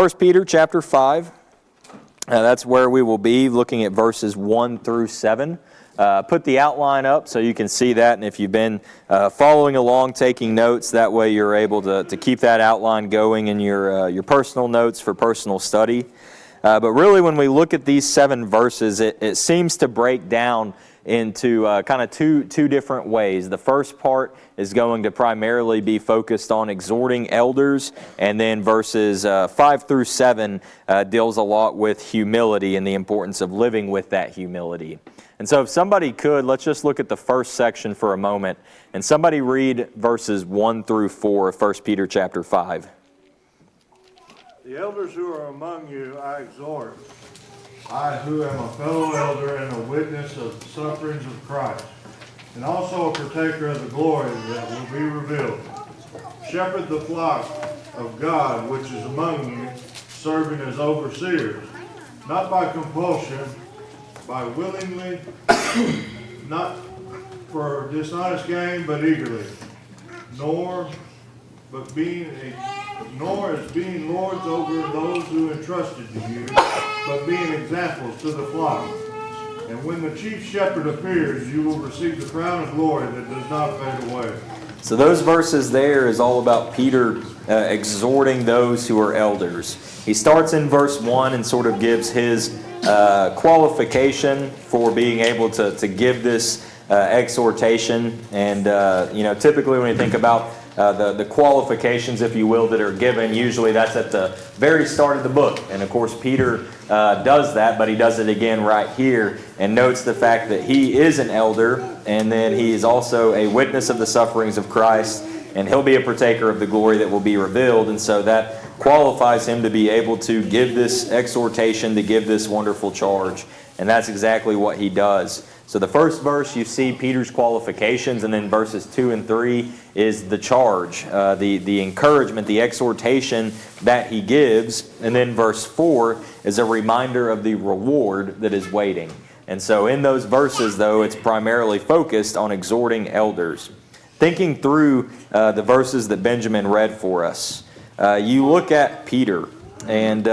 1 Peter chapter 5. That's where we will be looking at verses 1 through 7. Put the outline up so you can see that, and if you've been following along, taking notes, that way you're able to keep that outline going in your personal notes for personal study. But really, when we look at these 7 verses, it seems to break down into kind of two different ways. The first part is going to primarily be focused on exhorting elders, and then verses 5 through 7 deals a lot with humility and the importance of living with that humility. And so if somebody could, let's just look at the first section for a moment, and somebody read verses 1 through 4 of 1 Peter chapter 5. The elders who are among you I exhort, I who am a fellow elder and a witness of the sufferings of Christ, and also a partaker of the glory that will be revealed. Shepherd the flock of God which is among you, serving as overseers, not by compulsion, by willingly, not for dishonest gain, but eagerly, nor as being lords over those who entrusted to you, but being examples to the flock. And when the chief shepherd appears, you will receive the crown of glory that does not fade away. So those verses there is all about Peter exhorting those who are elders. He starts in verse 1 and sort of gives his qualification for being able to give this exhortation. And, typically when you think about the qualifications, if you will, that are given, usually that's at the very start of the book. And of course Peter does that, but he does it again right here and notes the fact that he is an elder, and then he is also a witness of the sufferings of Christ, and he'll be a partaker of the glory that will be revealed. And so that qualifies him to be able to give this exhortation, to give this wonderful charge. And that's exactly what he does. So the first verse, you see Peter's qualifications, and then verses 2 and 3 is the charge, the encouragement, the exhortation that he gives. And then verse 4 is a reminder of the reward that is waiting. And so in those verses, though, it's primarily focused on exhorting elders. Thinking through the verses that Benjamin read for us, you look at Peter. And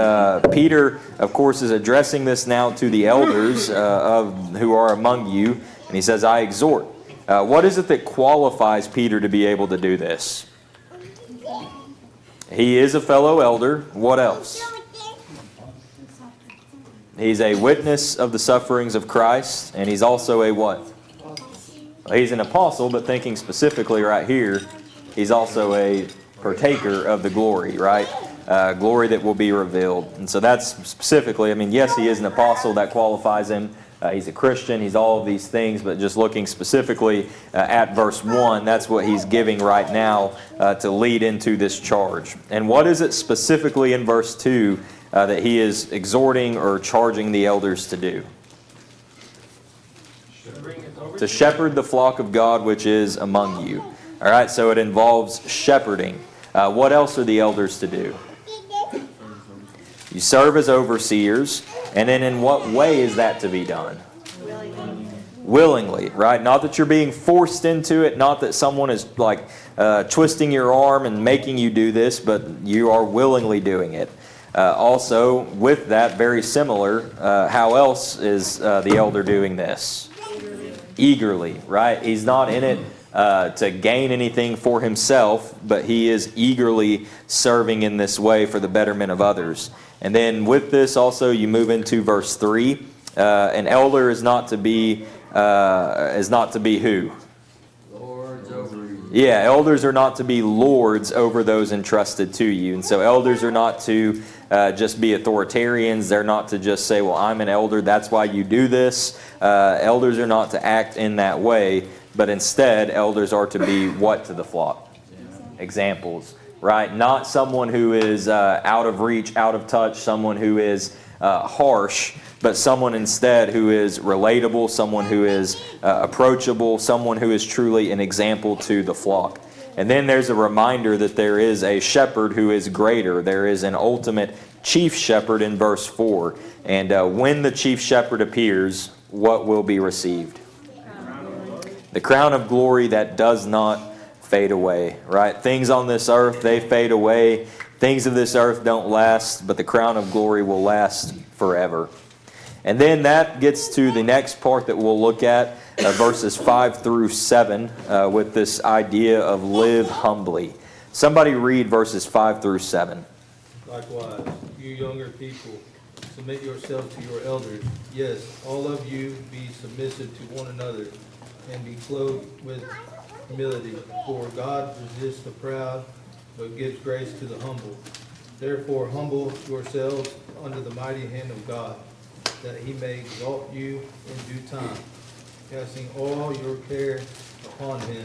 Peter, of course, is addressing this now to the elders who are among you. And he says, I exhort. What is it that qualifies Peter to be able to do this? He is a fellow elder. What else? He's a witness of the sufferings of Christ. And he's also a what? He's an apostle, but thinking specifically right here, he's also a partaker of the glory, right? Glory that will be revealed. And so that's specifically, yes, he is an apostle, that qualifies him. He's a Christian, he's all of these things, but just looking specifically at verse 1, that's what he's giving right now to lead into this charge. And what is it specifically in verse 2 that he is exhorting or charging the elders to do? To shepherd the flock of God which is among you. All right, so it involves shepherding. What else are the elders to do? You serve as overseers, and then in what way is that to be done? Willingly, right? Not that you're being forced into it, not that someone is twisting your arm and making you do this, but you are willingly doing it. Also, with that, very similar, how else is the elder doing this? Eagerly, right? He's not in it to gain anything for himself, but he is eagerly serving in this way for the betterment of others. And then with this also you move into verse 3. An elder is not to be who? Lords over you. Yeah, elders are not to be lords over those entrusted to you. And so elders are not to just be authoritarians. They're not to just say, well, I'm an elder, that's why you do this. Elders are not to act in that way. But instead, elders are to be what to the flock? Examples, right? Not someone who is out of reach, out of touch, someone who is harsh, but someone instead who is relatable, someone who is approachable, someone who is truly an example to the flock. And then there's a reminder that there is a shepherd who is greater. There is an ultimate chief shepherd in verse 4. And when the chief shepherd appears, what will be received? The crown of glory that does not fade away, right? Things on this earth, they fade away. Things of this earth don't last, but the crown of glory will last forever. And then that gets to the next part that we'll look at, verses 5 through 7, with this idea of live humbly. Somebody read verses 5 through 7. Likewise, you younger people, submit yourselves to your elders. Yes, all of you be submissive to one another, and be clothed with humility. For God resists the proud, but gives grace to the humble. Therefore humble yourselves under the mighty hand of God, that he may exalt you in due time, casting all your care upon him,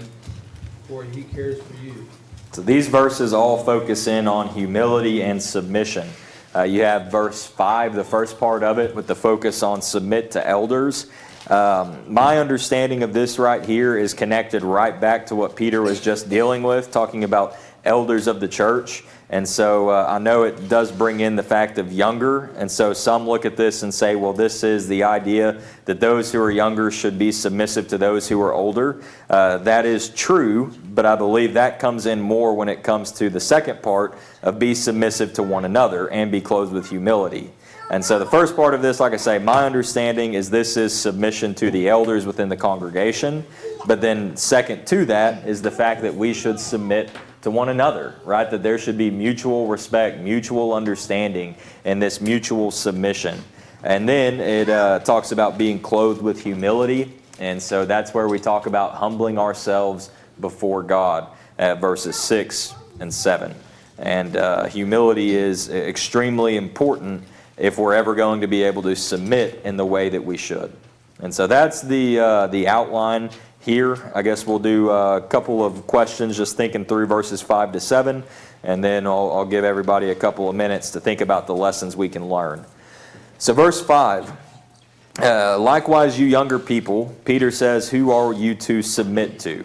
for he cares for you. So these verses all focus in on humility and submission. You have verse 5, the first part of it, with the focus on submit to elders. My understanding of this right here is connected right back to what Peter was just dealing with, talking about elders of the church. And so I know it does bring in the fact of younger. And so some look at this and say, well, this is the idea that those who are younger should be submissive to those who are older. That is true, but I believe that comes in more when it comes to the second part of be submissive to one another and be clothed with humility. And so the first part of this, like I say, my understanding is this is submission to the elders within the congregation. But then second to that is the fact that we should submit to one another, right? That there should be mutual respect, mutual understanding, and this mutual submission. And then it talks about being clothed with humility. And so that's where we talk about humbling ourselves before God at verses 6 and 7. And humility is extremely important if we're ever going to be able to submit in the way that we should. And so that's the outline here. I guess we'll do a couple of questions, just thinking through verses 5 to 7, and then I'll give everybody a couple of minutes to think about the lessons we can learn. So verse 5, likewise you younger people, Peter says, who are you to submit to?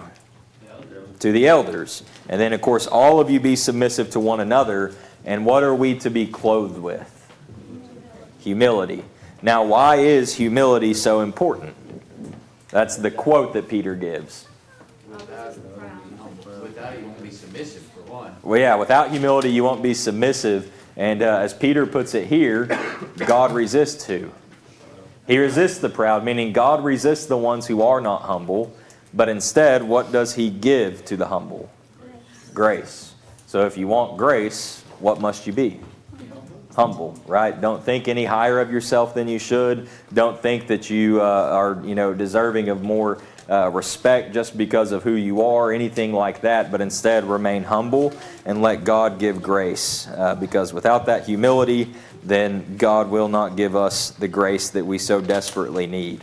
To the elders. And then of course all of you be submissive to one another. And what are we to be clothed with? Humility. Now why is humility so important? That's the quote that Peter gives. Without you won't be submissive, for one. Well, yeah, without humility you won't be submissive. And as Peter puts it here, God resists who? He resists the proud, meaning God resists the ones who are not humble. But instead, what does he give to the humble? Grace. So if you want grace, what must you be? Humble, right? Don't think any higher of yourself than you should. Don't think that you are, deserving of more respect just because of who you are, anything like that. But instead, remain humble and let God give grace. Because without that humility, then God will not give us the grace that we so desperately need.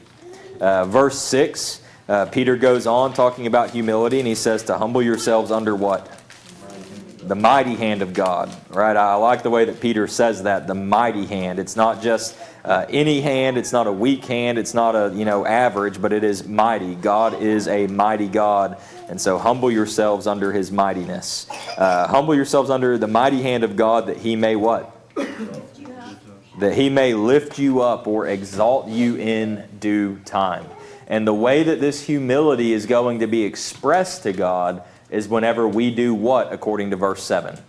Verse 6, Peter goes on talking about humility, and he says to humble yourselves under what? The mighty hand of God, right? I like the way that Peter says that, the mighty hand. It's not just any hand. It's not a weak hand. It's not a, average, but it is mighty. God is a mighty God. And so humble yourselves under his mightiness. Humble yourselves under the mighty hand of God that he may what? That he may lift you up or exalt you in due time. And the way that this humility is going to be expressed to God is whenever we do what, according to verse 7?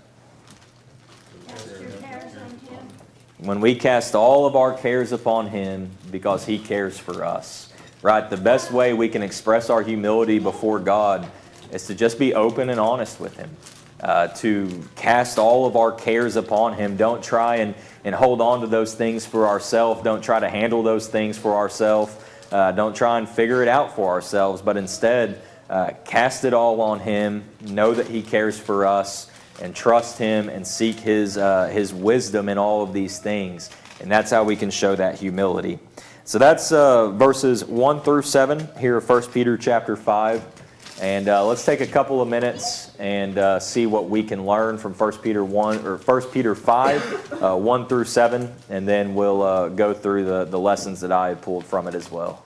When we cast all of our cares upon him because he cares for us. Right? The best way we can express our humility before God is to just be open and honest with him. To cast all of our cares upon him. Don't try and hold on to those things for ourselves. Don't try to handle those things for ourselves. Don't try and figure it out for ourselves, but instead cast it all on him, know that he cares for us, and trust him and seek his wisdom in all of these things. And that's how we can show that humility. So that's verses 1 through 7 here of 1 Peter chapter 5. And let's take a couple of minutes and see what we can learn from 1 Peter 5, 1 through 7, and then we'll go through the lessons that I had pulled from it as well.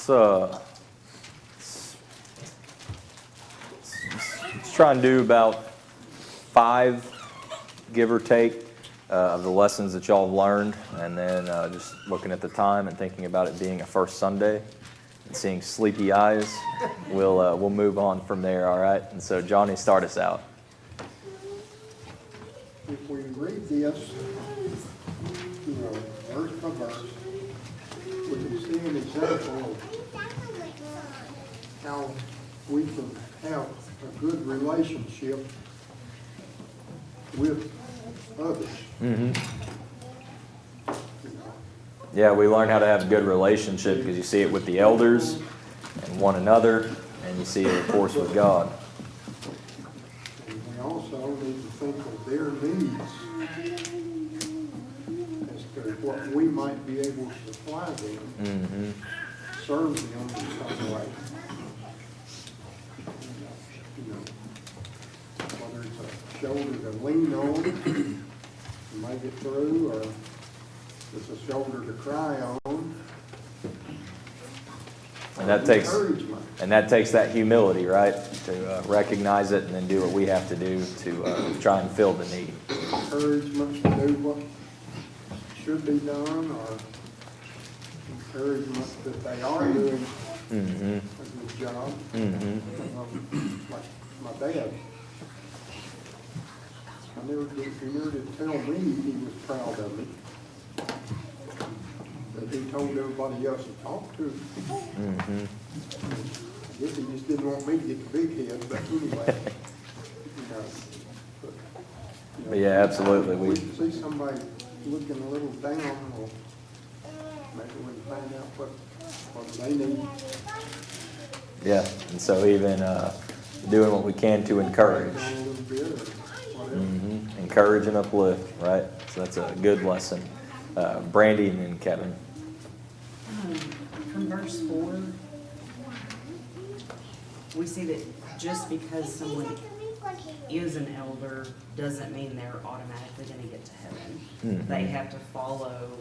let's try and do about 5, give or take, of the lessons that y'all have learned, and then just looking at the time and thinking about it being a first Sunday and seeing sleepy eyes, we'll move on from there. All right. And so, Johnny, start us out. If we read this, verse by verse, we can see an example of how we can have a good relationship with others. Mm-hmm. Yeah, we learn how to have a good relationship because you see it with the elders and one another, and you see it, of course, with God. And we also need to think of their needs as to what we might be able to supply them, Mm-hmm. serve them in some way. Whether it's a shoulder to lean on to make it through, or it's a shoulder to cry on. And that takes Encouragement. that humility, right, to recognize it and then do what we have to do to try and fill the need. Encouragement to do what should be done, or encouragement that they are doing Mm-hmm. a good job. Mm-hmm. Like my dad. He never did tell me he was proud of me. But he told everybody else he talked to. Mm-hmm. I guess he just didn't want me to get the big head, but anyway. But yeah, absolutely. We see somebody looking a little down, or maybe we can find out what they need. Yeah, and so even doing what we can to encourage. A little bit or whatever. Mm-hmm. Encourage and uplift, right? So that's a good lesson. Brandy and then Kevin. From verse 4, we see that just because someone is an elder doesn't mean they're automatically going to get to heaven. Mhm. They have to follow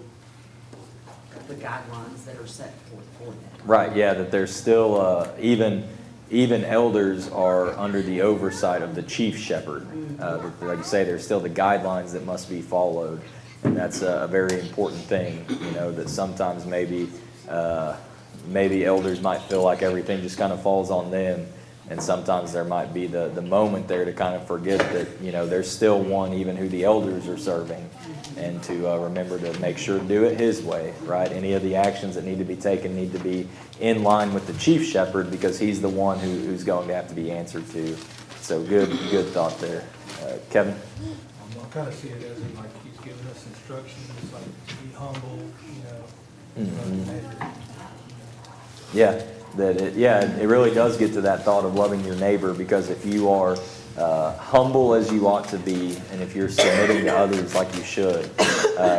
the guidelines that are set forth for them. Right, yeah, that there's still, even elders are under the oversight of the chief shepherd. Like you say, there's still the guidelines that must be followed. And that's a very important thing, that sometimes maybe elders might feel like everything just kind of falls on them. And sometimes there might be the moment there to kind of forget that, there's still one even who the elders are serving. And to remember to make sure to do it his way, right? Any of the actions that need to be taken need to be in line with the chief shepherd, because he's the one who's going to have to be answered to. So good thought there. Kevin? I kind of see it as in like he's giving us instructions, like to be humble, Mhm. Yeah, it really does get to that thought of loving your neighbor, because if you are humble as you ought to be, and if you're submitting to others like you should,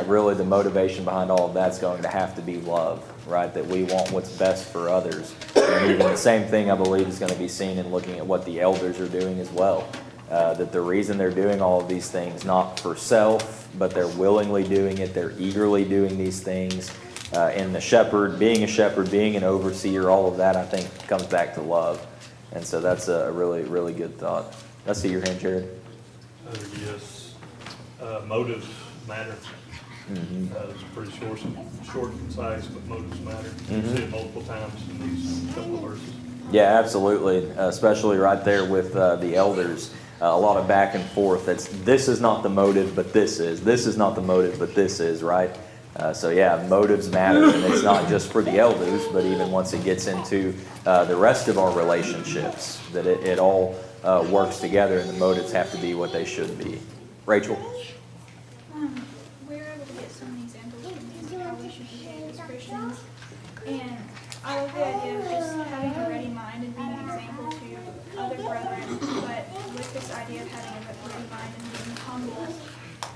really the motivation behind all of that's going to have to be love, right? That we want what's best for others. And even the same thing, I believe, is going to be seen in looking at what the elders are doing as well. That the reason they're doing all of these things, not for self, but they're willingly doing it, they're eagerly doing these things. And the shepherd, being an overseer, all of that, I think, comes back to love. And so that's a really, really good thought. I see your hand, Jared. Yes, motives matter. Mm-hmm. It's pretty short and concise, but motives matter. You Mhm. see it multiple times in these couple of verses. Yeah, absolutely. Especially right there with the elders. A lot of back and forth. This is not the motive, but this is. This is not the motive, but this is, right? So yeah, motives matter, and it's not just for the elders, but even once it gets into the rest of our relationships, that it all works together, and the motives have to be what they should be. Rachel? We're able to get so many examples from these of how we should behave as Christians, and I love the idea of just having a ready mind and being an example to other brethren, but with this idea of having a ready mind and being humble.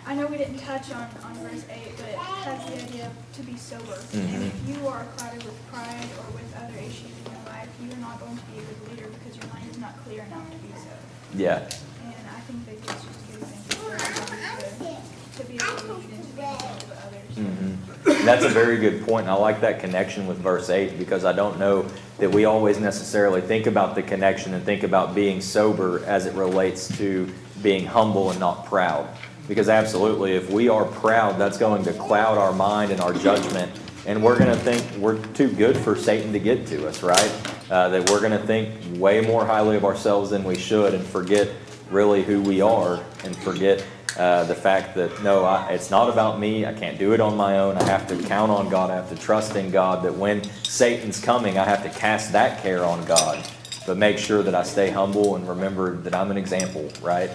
I know we didn't touch on verse 8, but it has the idea to be sober. And if you are clouded with pride or with other issues in your life, you are not going to be a good leader because your mind is not clear enough to be so. Yeah. And I think that it's just a good example for everybody to be able to lead and to be able to others. Mm-hmm. That's a very good point, and I like that connection with verse 8, because I don't know that we always necessarily think about the connection and think about being sober as it relates to being humble and not proud. Because absolutely, if we are proud, that's going to cloud our mind and our judgment, and we're going to think we're too good for Satan to get to us, right? That we're going to think way more highly of ourselves than we should and forget really who we are, and forget the fact that, no, it's not about me. I can't do it on my own. I have to count on God. I have to trust in God, that when Satan's coming, I have to cast that care on God, but make sure that I stay humble and remember that I'm an example, right?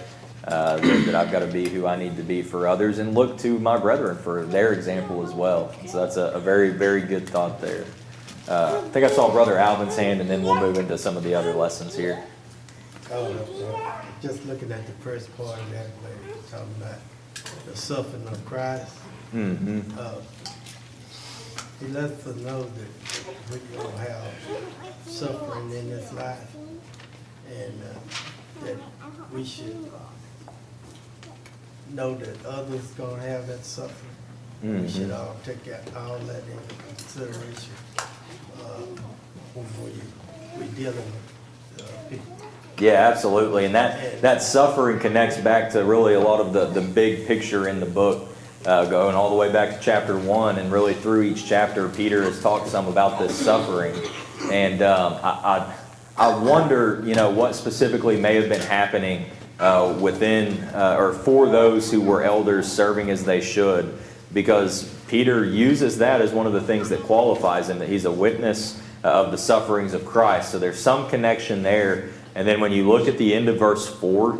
That I've got to be who I need to be for others, and look to my brethren for their example as well. So that's a very, very good thought there. I think I saw Brother Alvin's hand, and then we'll move into some of the other lessons here. Just looking at the first part of that, where it's talking about the suffering of Christ. Mm-hmm. He lets us know that we will have suffering in this life, and that we should know that others gonna have that suffering. Mm-hmm. We should all take all that into consideration when we dealing with people. Yeah, absolutely. And that suffering connects back to really a lot of the big picture in the book, going all the way back to chapter 1, and really through each chapter, Peter has talked some about this suffering. And I wonder, what specifically may have been happening within or for those who were elders serving as they should, because Peter uses that as one of the things that qualifies him, that he's a witness of the sufferings of Christ. So there's some connection there. And then when you look at the end of verse 4,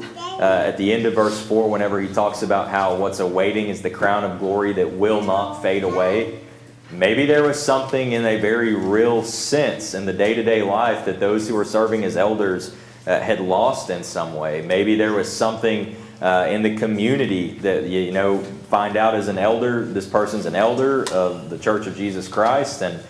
whenever he talks about how what's awaiting is the crown of glory that will not fade away, maybe there was something in a very real sense in the day-to-day life that those who were serving as elders had lost in some way. Maybe there was something in the community that, find out as an elder, this person's an elder of the Church of Jesus Christ, and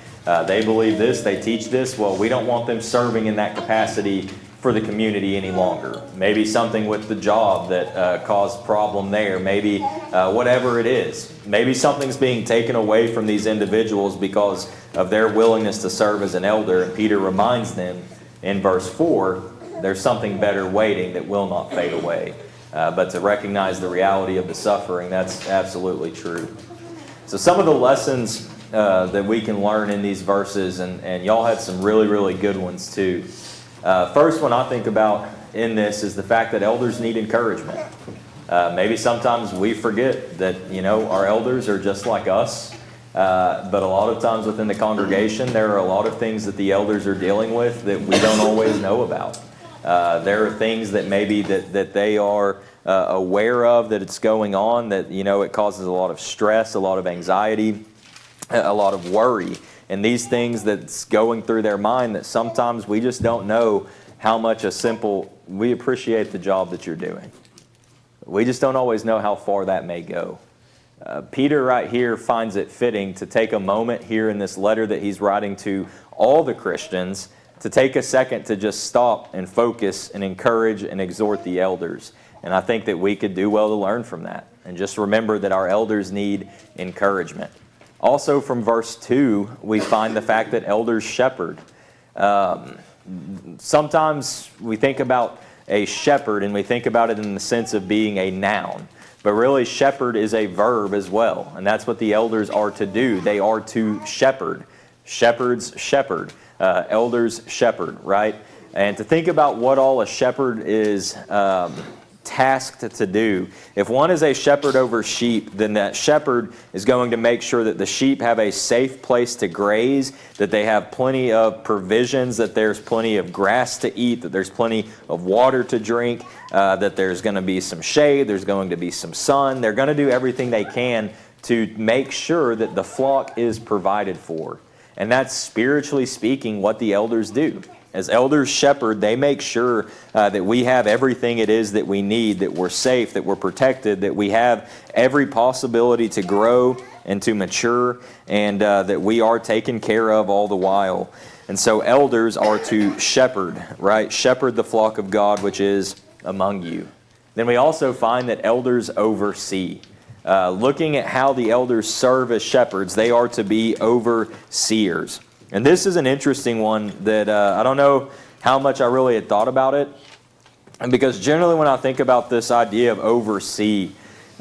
they believe this, they teach this. Well, we don't want them serving in that capacity for the community any longer. Maybe something with the job that caused problem there. Maybe whatever it is. Maybe something's being taken away from these individuals because of their willingness to serve as an elder. And Peter reminds them in verse 4, there's something better waiting that will not fade away. But to recognize the reality of the suffering, that's absolutely true. So some of the lessons that we can learn in these verses, and y'all had some really, really good ones too. First one I think about in this is the fact that elders need encouragement. Maybe sometimes we forget that, our elders are just like us. But a lot of times within the congregation, there are a lot of things that the elders are dealing with that we don't always know about. There are things that maybe that they are aware of, that it's going on, that, it causes a lot of stress, a lot of anxiety, a lot of worry. And these things that's going through their mind that sometimes we just don't know how much we appreciate the job that you're doing. We just don't always know how far that may go. Peter right here finds it fitting to take a moment here in this letter that he's writing to all the Christians to take a second to just stop and focus and encourage and exhort the elders. And I think that we could do well to learn from that. And just remember that our elders need encouragement. Also from verse 2, we find the fact that elders shepherd. Sometimes we think about a shepherd and we think about it in the sense of being a noun. But really, shepherd is a verb as well. And that's what the elders are to do. They are to shepherd. Shepherds shepherd. Elders shepherd, right? And to think about what all a shepherd is tasked to do. If one is a shepherd over sheep, then that shepherd is going to make sure that the sheep have a safe place to graze, that they have plenty of provisions, that there's plenty of grass to eat, that there's plenty of water to drink, that there's going to be some shade, there's going to be some sun. They're going to do everything they can to make sure that the flock is provided for. And that's, spiritually speaking, what the elders do. As elders shepherd, they make sure that we have everything it is that we need, that we're safe, that we're protected, that we have every possibility to grow and to mature, and that we are taken care of all the while. And so elders are to shepherd, right? Shepherd the flock of God which is among you. Then we also find that elders oversee. looking at how the elders serve as shepherds, they are to be overseers. And this is an interesting one that I don't know how much I really had thought about it. And because generally when I think about this idea of oversee,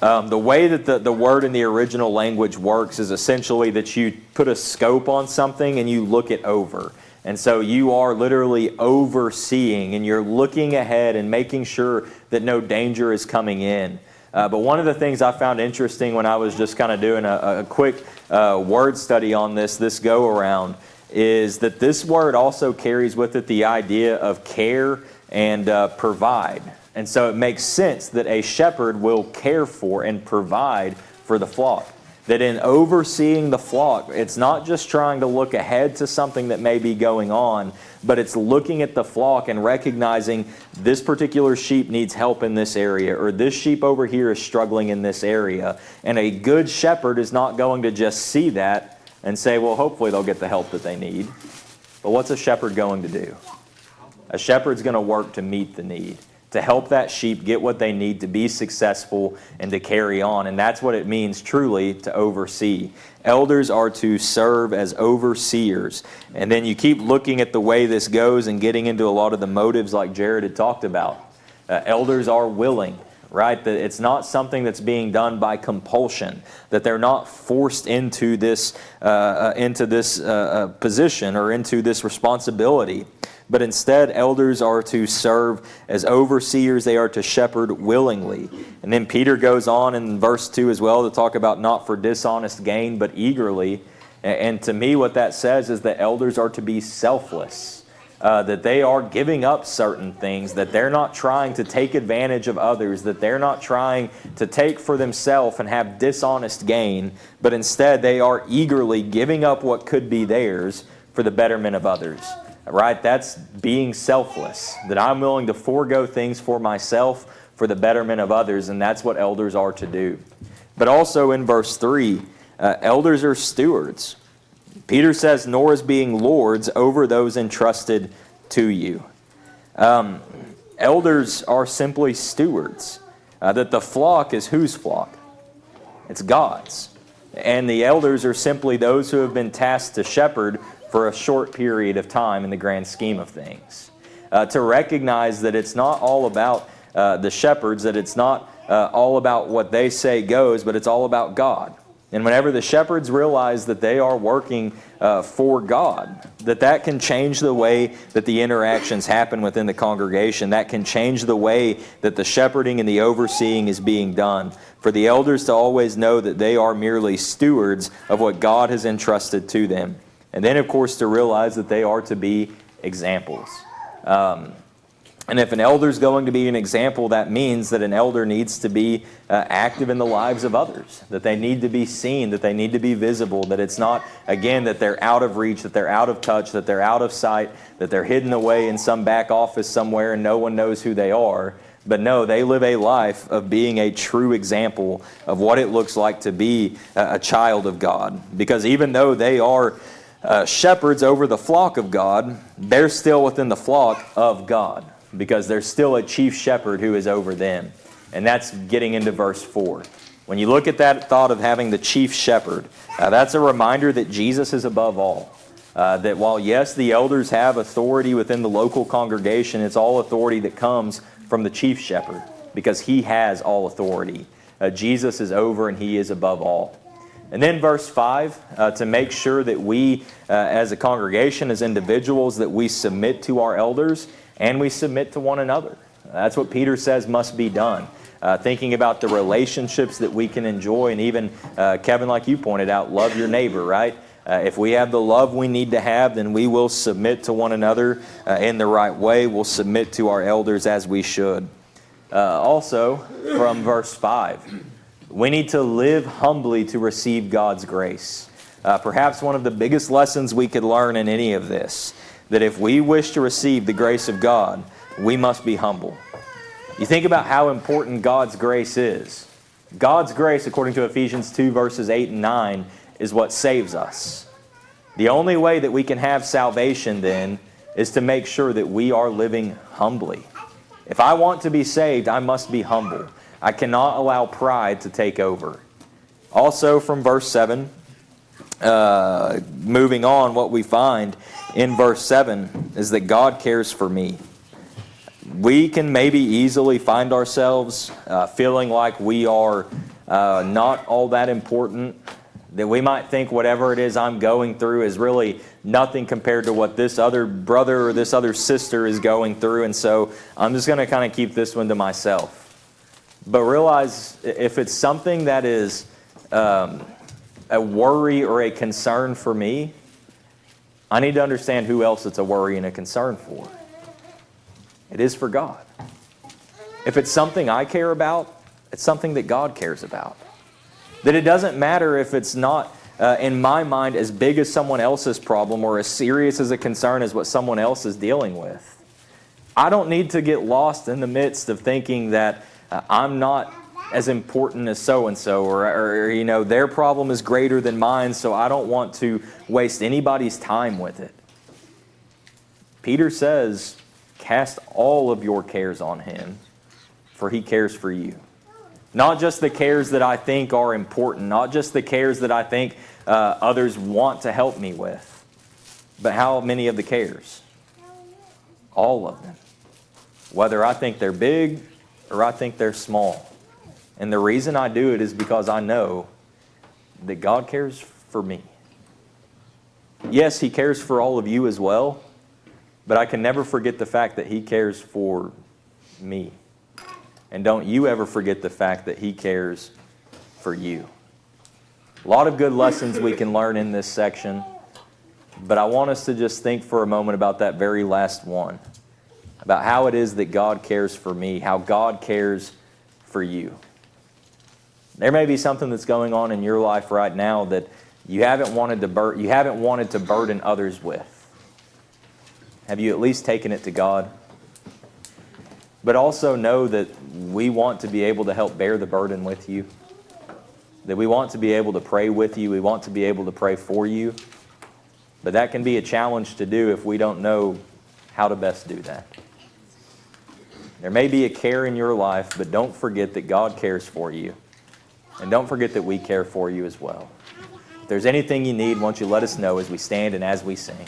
the way that the word in the original language works is essentially that you put a scope on something and you look it over. And so you are literally overseeing and you're looking ahead and making sure that no danger is coming in. But one of the things I found interesting when I was just kind of doing a quick word study on this go around is that this word also carries with it the idea of care and provide. And so it makes sense that a shepherd will care for and provide for the flock. That in overseeing the flock, it's not just trying to look ahead to something that may be going on, but it's looking at the flock and recognizing this particular sheep needs help in this area, or this sheep over here is struggling in this area. And a good shepherd is not going to just see that and say, well, hopefully they'll get the help that they need. But what's a shepherd going to do? A shepherd's going to work to meet the need, to help that sheep get what they need to be successful and to carry on. And that's what it means truly to oversee. Elders are to serve as overseers. And then you keep looking at the way this goes and getting into a lot of the motives like Jared had talked about. Elders are willing, right? That it's not something that's being done by compulsion, that they're not forced into this position or into this responsibility. But instead, elders are to serve as overseers. They are to shepherd willingly. And then Peter goes on in verse 2 as well to talk about not for dishonest gain, but eagerly. And to me, what that says is that elders are to be selfless, that they are giving up certain things, that they're not trying to take advantage of others, that they're not trying to take for themselves and have dishonest gain, but instead they are eagerly giving up what could be theirs for the betterment of others. Right? That's being selfless, that I'm willing to forego things for myself for the betterment of others, and that's what elders are to do. But also in verse 3, elders are stewards. Peter says, nor as being lords over those entrusted to you. Elders are simply stewards. That the flock is whose flock? It's God's. And the elders are simply those who have been tasked to shepherd for a short period of time in the grand scheme of things. To recognize that it's not all about the shepherds, that it's not all about what they say goes, but it's all about God. And whenever the shepherds realize that they are working for God, that can change the way that the interactions happen within the congregation. That can change the way that the shepherding and the overseeing is being done. For the elders to always know that they are merely stewards of what God has entrusted to them. And then, of course, to realize that they are to be examples. And if an elder is going to be an example, that means that an elder needs to be active in the lives of others, that they need to be seen, that they need to be visible, that it's not, again, that they're out of reach, that they're out of touch, that they're out of sight, that they're hidden away in some back office somewhere and no one knows who they are. But no, they live a life of being a true example of what it looks like to be a child of God. Because even though they are shepherds over the flock of God, they're still within the flock of God, because there's still a chief shepherd who is over them. And that's getting into verse 4. When you look at that thought of having the chief shepherd, that's a reminder that Jesus is above all. That while, yes, the elders have authority within the local congregation, it's all authority that comes from the chief shepherd, because he has all authority. Jesus is over and he is above all. And then verse 5, to make sure that we, as a congregation, as individuals, that we submit to our elders and we submit to one another. That's what Peter says must be done. Thinking about the relationships that we can enjoy, and even, Kevin, like you pointed out, love your neighbor, right? If we have the love we need to have, then we will submit to one another in the right way. We'll submit to our elders as we should. Also, from verse 5, we need to live humbly to receive God's grace. Perhaps one of the biggest lessons we could learn in any of this, that if we wish to receive the grace of God, we must be humble. You think about how important God's grace is. God's grace, according to Ephesians 2, verses 8 and 9, is what saves us. The only way that we can have salvation, then, is to make sure that we are living humbly. If I want to be saved, I must be humble. I cannot allow pride to take over. Also from verse 7, moving on, what we find in verse 7 is that God cares for me. We can maybe easily find ourselves feeling like we are not all that important, that we might think whatever it is I'm going through is really nothing compared to what this other brother or this other sister is going through, and so I'm just going to kind of keep this one to myself. But realize, if it's something that is a worry or a concern for me, I need to understand who else it's a worry and a concern for. It is for God. If it's something I care about, it's something that God cares about. That it doesn't matter if it's not, in my mind, as big as someone else's problem or as serious as a concern as what someone else is dealing with. I don't need to get lost in the midst of thinking that I'm not as important as so-and-so, or their problem is greater than mine, so I don't want to waste anybody's time with it. Peter says, cast all of your cares on him, for he cares for you. Not just the cares that I think are important, not just the cares that I think others want to help me with, but how many of the cares? All of them. Whether I think they're big or I think they're small. And the reason I do it is because I know that God cares for me. Yes, he cares for all of you as well, but I can never forget the fact that he cares for me. And don't you ever forget the fact that he cares for you. A lot of good lessons we can learn in this section, but I want us to just think for a moment about that very last one, about how it is that God cares for me, how God cares for you. There may be something that's going on in your life right now that you haven't wanted to burden others with. Have you at least taken it to God? But also know that we want to be able to help bear the burden with you. That we want to be able to pray with you. We want to be able to pray for you. But that can be a challenge to do if we don't know how to best do that. There may be a care in your life, but don't forget that God cares for you. And don't forget that we care for you as well. If there's anything you need, won't you let us know as we stand and as we sing.